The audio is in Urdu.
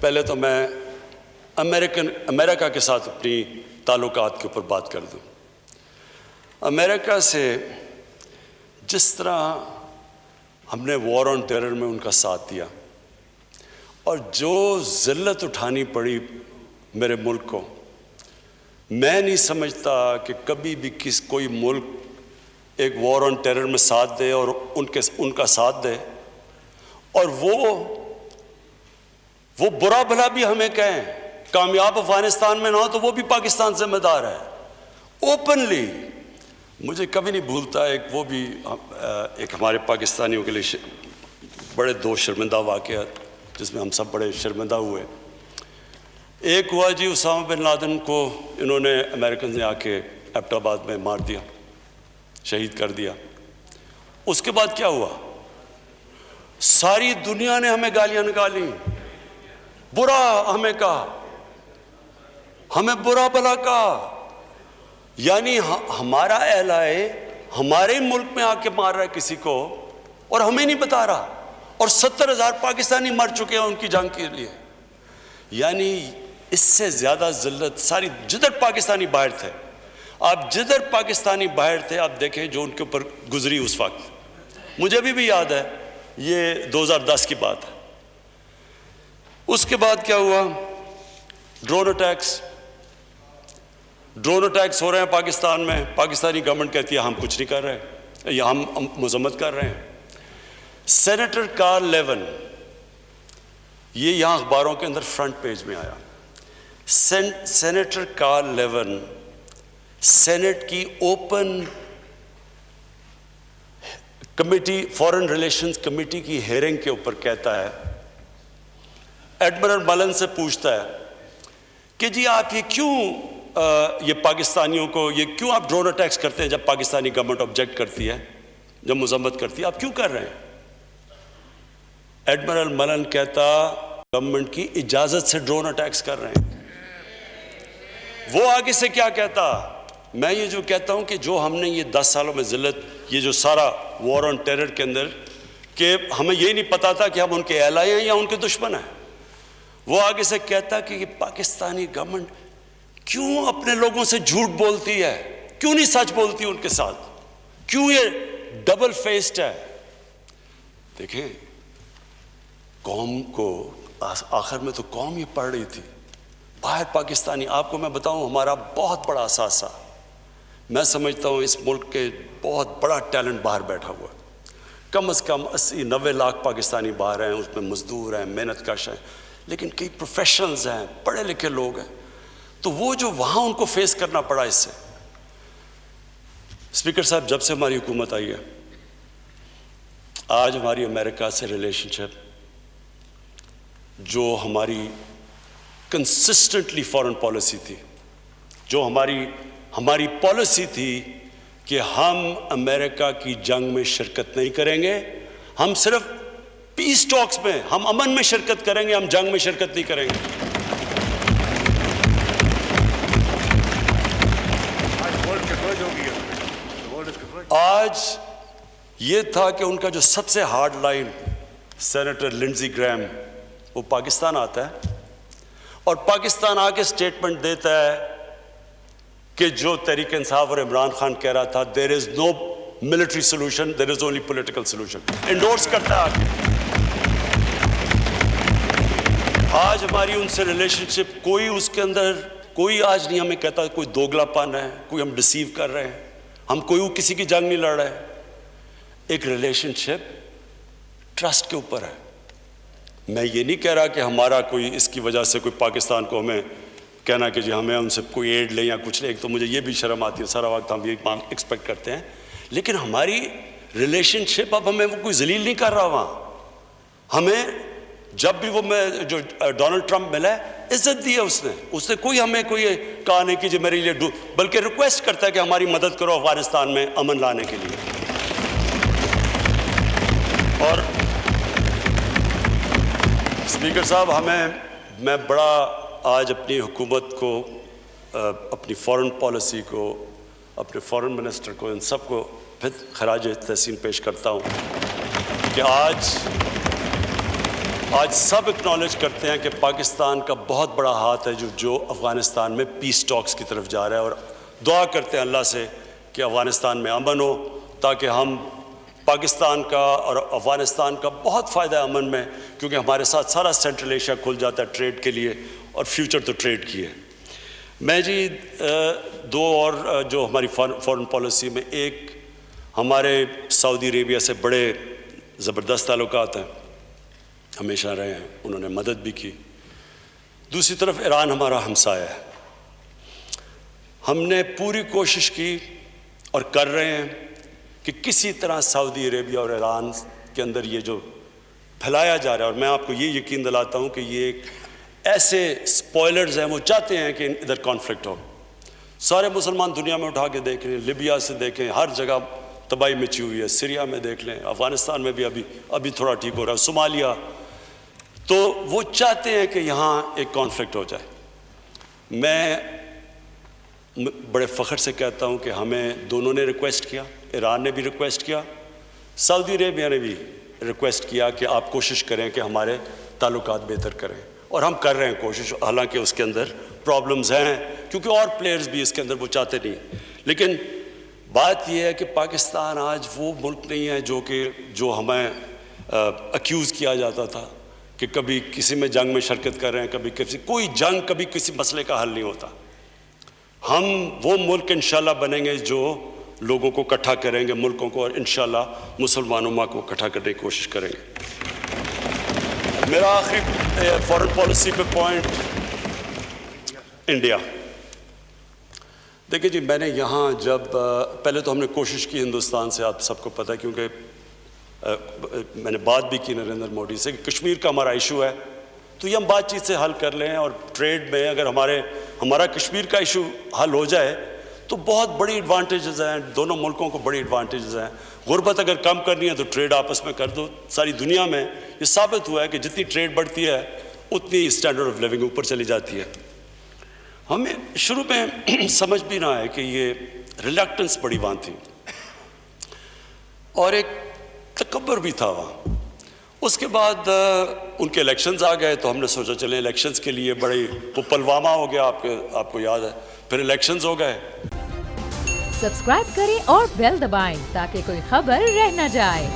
پہلے تو میں امریکہ کے ساتھ اپنی تعلقات کے اوپر بات کر دوں۔ امریکہ سے جس طرح ہم نے وار آن ٹیرر میں ان کا ساتھ دیا اور جو ذلت اٹھانی پڑی میرے ملک کو، میں نہیں سمجھتا کہ کبھی بھی کوئی ملک ایک وار آن ٹیرر میں ساتھ دے اور ان کا ساتھ دے اور وہ برا بھلا بھی ہمیں کہیں، کامیاب افغانستان میں نہ ہو تو وہ بھی پاکستان ذمہ دار ہے اوپنلی۔ مجھے کبھی نہیں بھولتا ایک ہمارے پاکستانیوں کے لیے بڑے دو شرمندہ واقعات جس میں ہم سب بڑے شرمندہ ہوئے۔ ایک ہوا جی، اسامہ بن لادن کو انہوں نے امریکنز نے آ کے ایبٹ آباد میں مار دیا، شہید کر دیا۔ اس کے بعد کیا ہوا؟ ساری دنیا نے ہمیں گالیاں نکالی، برا ہمیں کہا، ہمیں برا بھلا کہا، یعنی ہمارا اہلائے ہمارے ملک میں آ کے مار رہا ہے کسی کو اور ہمیں نہیں بتا رہا، اور 70,000 پاکستانی مر چکے ہیں ان کی جنگ کے لیے۔ یعنی اس سے زیادہ ذلت ساری جدھر پاکستانی باہر تھے، آپ جدھر پاکستانی باہر تھے آپ دیکھیں جو ان کے اوپر گزری اس وقت، مجھے بھی یاد ہے، یہ 2010 کی بات ہے۔ اس کے بعد کیا ہوا؟ ڈرون اٹیکس ہو رہے ہیں پاکستان میں، پاکستانی گورنمنٹ کہتی ہے ہم کچھ نہیں کر رہے یا ہم مذمت کر رہے ہیں۔ سینیٹر کارل لیون، یہ یہاں اخباروں کے اندر فرنٹ پیج میں آیا، سینیٹر کارل لیون سینٹ کی open committee, foreign relations committee کی ہیئرنگ کے اوپر کہتا ہے، ایڈمرل ملن سے پوچھتا ہے کہ جی آپ یہ کیوں یہ پاکستانیوں کو یہ کیوں آپ ڈرون اٹیکس کرتے ہیں جب پاکستانی گورنمنٹ آبجیکٹ کرتی ہے، جب مذمت کرتی ہے، آپ کیوں کر رہے ہیں؟ ایڈمرل ملن کہتا گورنمنٹ کی اجازت سے ڈرون اٹیکس کر رہے ہیں۔ وہ آگے سے کیا کہتا؟ میں یہ جو کہتا ہوں کہ جو ہم نے یہ 10 سالوں میں ذلت، یہ جو سارا وار آن ٹیرر کے اندر، کہ ہمیں یہ نہیں پتا تھا کہ ہم ان کے ایلائی ہیں یا ان کے دشمن ہیں۔ وہ آگے سے کہتا کہ یہ پاکستانی گورنمنٹ کیوں اپنے لوگوں سے جھوٹ بولتی ہے، کیوں نہیں سچ بولتی ان کے ساتھ، کیوں یہ ڈبل فیسڈ ہے۔ دیکھیں قوم کو آخر میں تو قوم ہی پڑھ رہی تھی، باہر پاکستانی، آپ کو میں بتاؤں ہمارا بہت بڑا اثاثہ، میں سمجھتا ہوں اس ملک کے بہت بڑا ٹیلنٹ باہر بیٹھا ہوا ہے، کم از کم 80-90 لاکھ پاکستانی باہر ہیں، اس میں مزدور ہیں، محنت کش ہیں، لیکن کئی پروفیشنلز ہیں، پڑھے لکھے لوگ ہیں، تو وہ جو وہاں ان کو فیس کرنا پڑا اس سے۔ اسپیکر صاحب، جب سے ہماری حکومت آئی ہے، آج ہماری امریکہ سے ریلیشن شپ جو ہماری کنسسٹنٹلی فارن پالیسی تھی، جو ہماری پالیسی تھی کہ ہم امریکہ کی جنگ میں شرکت نہیں کریں گے، ہم صرف پیس ٹاکس میں، ہم امن میں شرکت کریں گے، ہم جنگ میں شرکت نہیں کریں گے۔ آج یہ تھا کہ ان کا جو سب سے ہارڈ لائن سینیٹر لنڈزی گریم، وہ پاکستان آتا ہے اور پاکستان آ کے سٹیٹمنٹ دیتا ہے کہ جو تحریک انصاف اور عمران خان کہہ رہا تھا there is no military solution, there is only political solution، endorse کرتا ہے۔ آج ہماری ان سے ریلیشن شپ کوئی اس کے اندر کوئی آج نہیں ہمیں کہتا کوئی دوگلا پن ہے، کوئی ہم ڈسیو کر رہے ہیں، ہم کوئی کسی کی جنگ نہیں لڑ رہے۔ ایک ریلیشن شپ ٹرسٹ کے اوپر ہے۔ میں یہ نہیں کہہ رہا کہ ہمارا کوئی اس کی وجہ سے کوئی پاکستان کو ہمیں کہنا کہ جی ہمیں ان سے کوئی ایڈ لیں یا کچھ لیں، ایک تو مجھے یہ بھی شرم آتی ہے، سارا وقت ہم یہ ایکسپیکٹ کرتے ہیں، لیکن ہماری ریلیشن شپ اب ہمیں وہ کوئی ذلیل نہیں کر رہا وہاں۔ ہمیں جب بھی وہ جو ڈونلڈ ٹرمپ ملا ہے عزت دی ہے اس نے کوئی ہمیں کوئی کہا نہیں کہ جی میرے لیے بلکہ ریکویسٹ کرتا ہے کہ ہماری مدد کرو افغانستان میں امن لانے کے لیے۔ اور اسپیکر صاحب، میں بڑا آج اپنی حکومت کو، اپنی فارن پالیسی کو، اپنے فارن منسٹر کو، ان سب کو پھر خراج تحسین پیش کرتا ہوں کہ آج آج سب اکنالج کرتے ہیں کہ پاکستان کا بہت بڑا ہاتھ ہے جو افغانستان میں پیس ٹاکس کی طرف جا رہا ہے، اور دعا کرتے ہیں اللہ سے کہ افغانستان میں امن ہو، تاکہ ہم پاکستان کا اور افغانستان کا بہت فائدہ ہے امن میں، کیونکہ ہمارے ساتھ سارا سینٹرل ایشیا کھل جاتا ہے ٹریڈ کے لیے، اور فیوچر تو ٹریڈ کی ہے۔ میں جی دو اور جو ہماری فارن پالیسی میں، ایک ہمارے سعودی عربیہ سے بڑے زبردست تعلقات ہیں، ہمیشہ رہے ہیں، انہوں نے مدد بھی کی۔ دوسری طرف ایران ہمارا ہمسایہ ہے، ہم نے پوری کوشش کی اور کر رہے ہیں کہ کسی طرح سعودی عربیہ اور ایران کے اندر یہ جو پھیلایا جا رہا ہے، اور میں آپ کو یہ یقین دلاتا ہوں کہ یہ ایک ایسے سپوائلرز ہیں، وہ چاہتے ہیں کہ ادھر کانفلکٹ ہو۔ سارے مسلمان دنیا میں اٹھا کے دیکھ لیں، لیبیا سے دیکھیں، ہر جگہ تباہی مچی ہوئی ہے، سیریا میں دیکھ لیں، افغانستان میں بھی ابھی تھوڑا ٹھیک ہو رہا ہے، صومالیہ، تو وہ چاہتے ہیں کہ یہاں ایک کانفلکٹ ہو جائے۔ میں بڑے فخر سے کہتا ہوں کہ ہمیں دونوں نے ریکویسٹ کیا، ایران نے بھی ریکویسٹ کیا، سعودی عربیہ نے بھی ریکویسٹ کیا کہ آپ کوشش کریں کہ ہمارے تعلقات بہتر کریں، اور ہم کر رہے ہیں کوشش، حالانکہ اس کے اندر پرابلمز ہیں، کیونکہ اور پلیئرز بھی اس کے اندر وہ چاہتے نہیں۔ لیکن بات یہ ہے کہ پاکستان آج وہ ملک نہیں ہے جو ہمیں اکیوز کیا جاتا تھا کہ کبھی کسی میں جنگ میں شرکت کر رہے ہیں، کبھی کوئی جنگ، کبھی کسی مسئلے کا حل نہیں ہوتا۔ ہم وہ ملک انشاءاللہ بنیں گے جو لوگوں کو اکٹھا کریں گے، ملکوں کو، اور انشاءاللہ مسلمانوں کو اکٹھا کرنے کی کوشش کریں گے۔ میرا آخری فارن پالیسی پہ پوائنٹ انڈیا۔ دیکھیں جی، میں نے یہاں جب پہلے تو ہم نے کوشش کی ہندوستان سے، آپ سب کو پتہ ہے، کیونکہ میں نے بات بھی کی نریندر مودی سے کہ کشمیر کا ہمارا ایشو ہے، تو یہ ہم بات چیت سے حل کر لیں، اور ٹریڈ میں اگر ہمارا کشمیر کا ایشو حل ہو جائے تو بہت بڑی ایڈوانٹیجز ہیں، دونوں ملکوں کو بڑی ایڈوانٹیجز ہیں۔ غربت اگر کم کرنی ہے تو ٹریڈ آپس میں کر دو۔ ساری دنیا میں یہ ثابت ہوا ہے کہ جتنی ٹریڈ بڑھتی ہے اتنی اسٹینڈرڈ آف لیونگ اوپر چلی جاتی ہے۔ ہمیں شروع میں سمجھ بھی نہ آئے کہ یہ ریلیکٹنس بڑی وہاں تھی، اور ایک تکبر بھی تھا وہاں۔ اس کے بعد ان کے الیکشنز آ گئے، تو ہم نے سوچا چلیں الیکشنز کے لیے وہ پلوامہ ہو گیا، آپ کو یاد ہے، پھر الیکشنز ہو گئے۔ سبسکرائب کریں اور بیل دبائیں تاکہ کوئی خبر رہ نہ جائے۔